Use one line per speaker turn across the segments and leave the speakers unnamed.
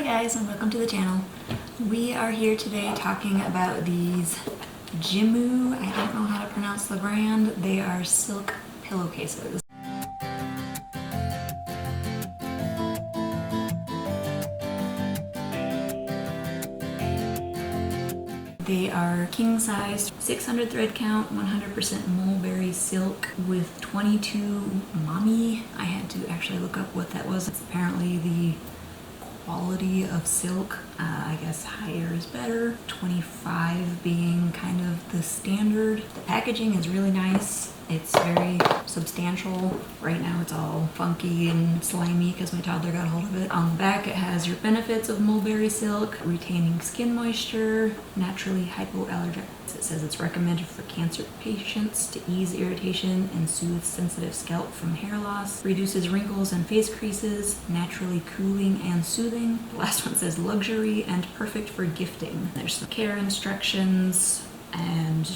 Hi guys, and welcome to the channel. We are here today talking about these Jimoo, I don't know how to pronounce the brand. They are silk pillowcases. They are king size, 600 thread count, 100% mulberry silk with 22 mommy. I had to actually look up what that was. It's apparently the quality of silk. I guess higher is better. 25 being kind of the standard. The packaging is really nice. It's very substantial. Right now it's all funky and slimy because my toddler got a hold of it. On the back it has your benefits of mulberry silk, retaining skin moisture, naturally hypoallergenic. It says it's recommended for cancer patients to ease irritation and soothe sensitive scalp from hair loss, reduces wrinkles and face creases, naturally cooling and soothing. The last one says luxury and perfect for gifting. There's some care instructions and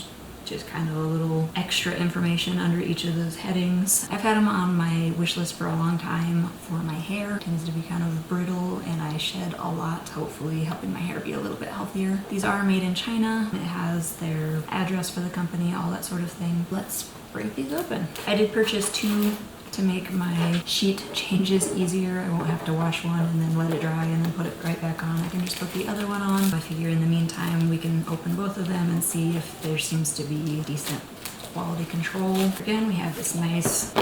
just kind of a little extra information under each of those headings. I've had them on my wish list for a long time for my hair. It tends to be kind of brittle and I shed a lot, hopefully helping my hair be a little bit healthier. These are made in China. It has their address for the company, all that sort of thing. Let's break these open. I did purchase two to make my sheet changes easier. I won't have to wash one and then let it dry and then put it right back on. I can just put the other one on. I figure in the meantime we can open both of them and see if there seems to be decent quality control. Again, we have this nice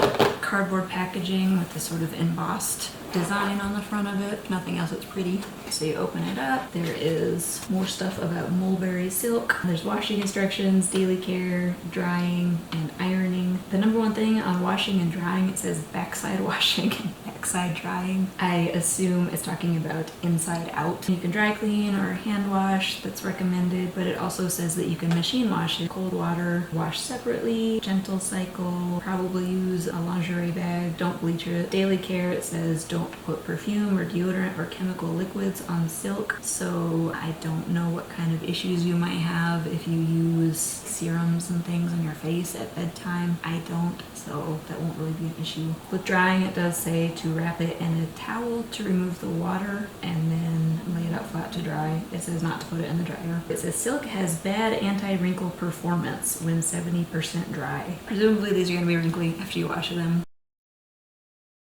cardboard packaging with this sort of embossed design on the front of it. If nothing else, it's pretty. So you open it up. There is more stuff about mulberry silk. There's washing instructions, daily care, drying, and ironing. The number one thing on washing and drying, it says backside washing and backside drying. I assume it's talking about inside out. You can dry clean or hand wash, that's recommended, but it also says that you can machine wash it. Cold water, wash separately, gentle cycle, probably use a lingerie bag, don't bleach it. Daily care, it says don't put perfume or deodorant or chemical liquids on silk. So I don't know what kind of issues you might have if you use serums and things on your face at bedtime. I don't, so that won't really be an issue. With drying, it does say to wrap it in a towel to remove the water and then lay it out flat to dry. It says not to put it in the dryer. It says silk has bad anti-wrinkle performance when 70% dry. Presumably these are going to be wrinkly after you wash them.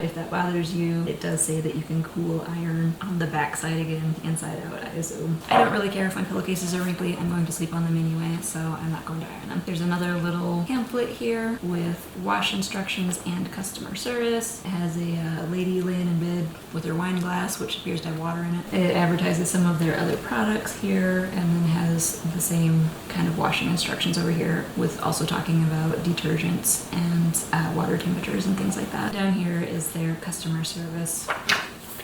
If that bothers you, it does say that you can cool iron on the back side again, inside out, I assume. I don't really care if my pillowcases are wrinkly. I'm going to sleep on them anyway, so I'm not going to iron them. There's another little pamphlet here with wash instructions and customer service. It has a lady laying in bed with her wine glass, which appears to have water in it. It advertises some of their other products here, and then has the same kind of washing instructions over here, with also talking about detergents and water temperatures and things like that. Down here is their customer service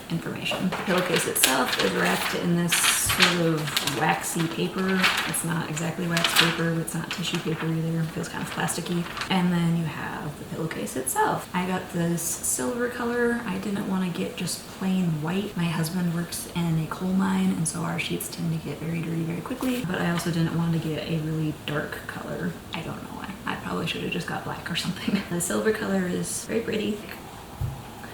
information. The pillowcase itself is wrapped in this sort of waxy paper. It's not exactly wax paper, but it's not tissue paper either. It feels kind of plasticky. And then you have the pillowcase itself. I got this silver color. I didn't want to get just plain white. My husband works in a coal mine, and so our sheets tend to get very dirty very quickly. But I also didn't want to get a really dark color. I don't know why. I probably should have just got black or something. The silver color is very pretty.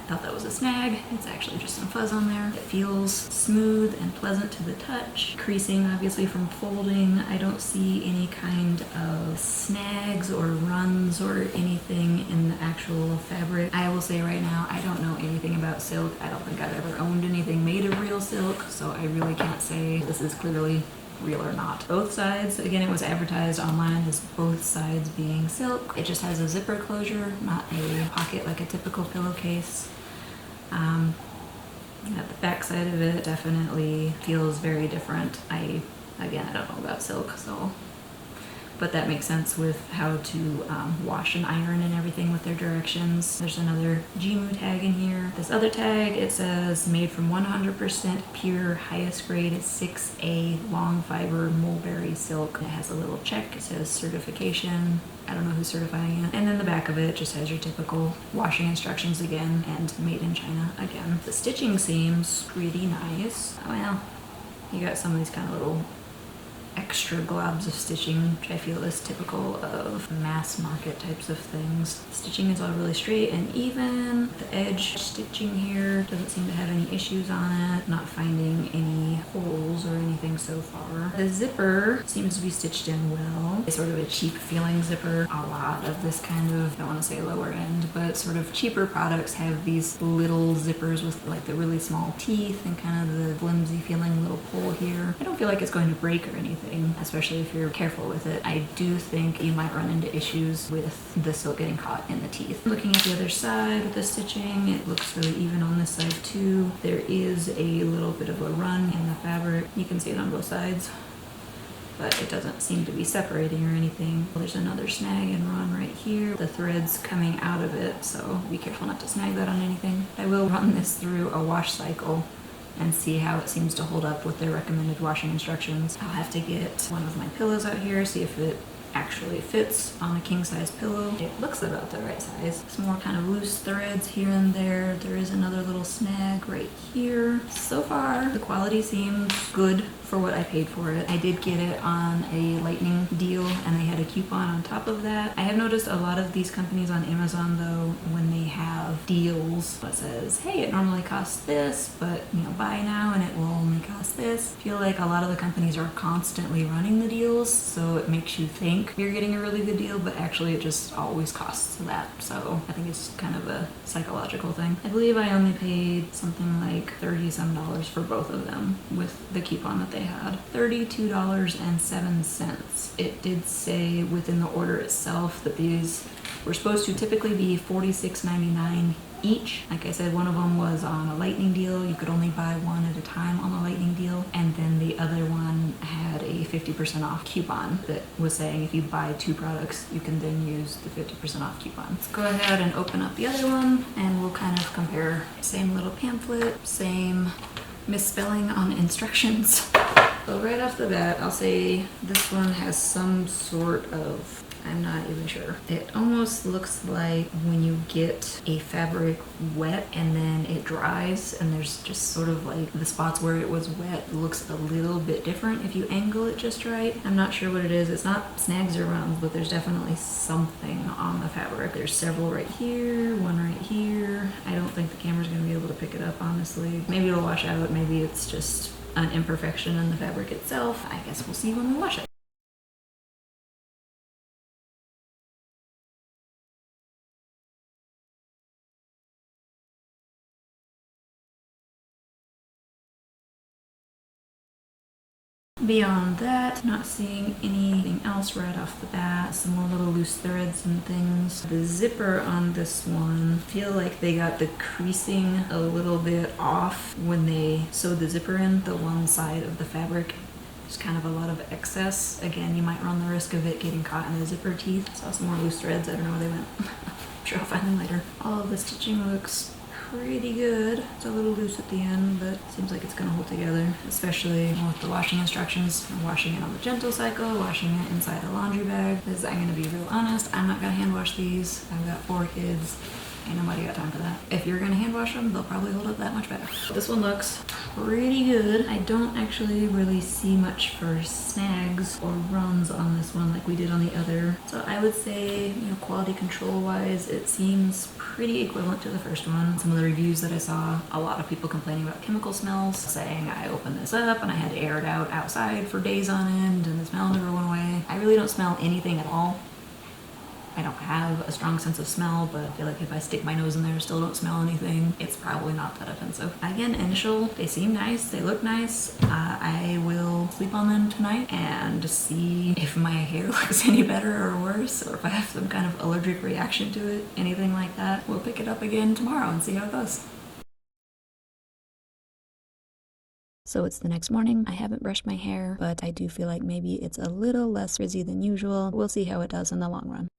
Thought that was a snag. It's actually just some fuzz on there. It feels smooth and pleasant to the touch. Creasing obviously from folding. I don't see any kind of snags or runs or anything in the actual fabric. I will say right now, I don't know anything about silk. I don't think I've ever owned anything made of real silk, so I really can't say this is clearly real or not. Both sides, again, it was advertised online as both sides being silk. It just has a zipper closure, not a pocket like a typical pillowcase. Yeah, the back side of it definitely feels very different. Again, I don't know about silk, so, but that makes sense with how to wash and iron and everything with their directions. There's another Jimoo tag in here. This other tag, it says made from 100% pure highest grade 6A long fiber mulberry silk. It has a little check. It says certification. I don't know who's certifying it. And then the back of it just has your typical washing instructions again and made in China again. The stitching seems pretty nice. Well, you got some of these kind of little extra globs of stitching, which I feel is typical of mass market types of things. Stitching is all really straight and even. The edge stitching here doesn't seem to have any issues on it. Not finding any holes or anything so far. The zipper seems to be stitched in well. It's sort of a cheap feeling zipper. A lot of this kind of, I don't want to say lower end, but sort of cheaper products have these little zippers with like the really small teeth and kind of the flimsy feeling little pull here. I don't feel like it's going to break or anything, especially if you're careful with it. I do think you might run into issues with the silk getting caught in the teeth. Looking at the other side with the stitching, it looks really even on this side too. There is a little bit of a run in the fabric. You can see it on both sides, but it doesn't seem to be separating or anything. There's another snag and run right here. The thread's coming out of it, so be careful not to snag that on anything. I will run this through a wash cycle and see how it seems to hold up with their recommended washing instructions. I'll have to get one of my pillows out here, see if it actually fits on a king size pillow. It looks about the right size. Some more kind of loose threads here and there. There is another little snag right here. So far, the quality seems good for what I paid for it. I did get it on a lightning deal and they had a coupon on top of that. I have noticed a lot of these companies on Amazon though, when they have deals that says, hey, it normally costs this, but buy now and it will only cost this. I feel like a lot of the companies are constantly running the deals, so it makes you think you're getting a really good deal, but actually it just always costs that. So I think it's kind of a psychological thing. I believe I only paid something like $30-some for both of them with the coupon that they had. $32.07. It did say within the order itself that these were supposed to typically be $46.99 each. Like I said, one of them was on a lightning deal. You could only buy one at a time on the lightning deal. And then the other one had a 50% off coupon that was saying if you buy 2 products, you can then use the 50% off coupon. Let's go ahead and open up the other one and we'll kind of compare. Same little pamphlet, same misspelling on instructions. So right off the bat, I'll say this one has some sort of, I'm not even sure. It almost looks like when you get a fabric wet and then it dries and there's just sort of like the spots where it was wet looks a little bit different if you angle it just right. I'm not sure what it is. It's not snags or runs, but there's definitely something on the fabric. There's several right here, one right here. I don't think the camera's gonna be able to pick it up, honestly. Maybe it'll wash out. Maybe it's just an imperfection in the fabric itself. I guess we'll see when we wash it. Beyond that, not seeing anything else right off the bat. Some more little loose threads and things. The zipper on this one, feel like they got the creasing a little bit off when they sewed the zipper in the one side of the fabric. There's kind of a lot of excess. Again, you might run the risk of it getting caught in the zipper teeth. Saw some more loose threads. I don't know where they went. I'm sure I'll find them later. All of the stitching looks pretty good. It's a little loose at the end, but seems like it's gonna hold together, especially with the washing instructions. I'm washing it on the gentle cycle, washing it inside a laundry bag. Because I'm gonna be real honest, I'm not gonna hand wash these. I've got 4 kids. Ain't nobody got time for that. If you're gonna hand wash them, they'll probably hold up that much better. This one looks pretty good. I don't actually really see much for snags or runs on this one like we did on the other. So I would say, quality control wise, it seems pretty equivalent to the first one. Some of the reviews that I saw, a lot of people complaining about chemical smells, saying I opened this up and I had to air it out outside for days on end and the smell never went away. I really don't smell anything at all. I don't have a strong sense of smell, but I feel like if I stick my nose in there, still don't smell anything, it's probably not that offensive. Again, initial, they seem nice, they look nice. I will sleep on them tonight and see if my hair looks any better or worse, or if I have some kind of allergic reaction to it, anything like that. We'll pick it up again tomorrow and see how it goes. So it's the next morning. I haven't brushed my hair, but I do feel like maybe it's a little less frizzy than usual. We'll see how it does in the long run.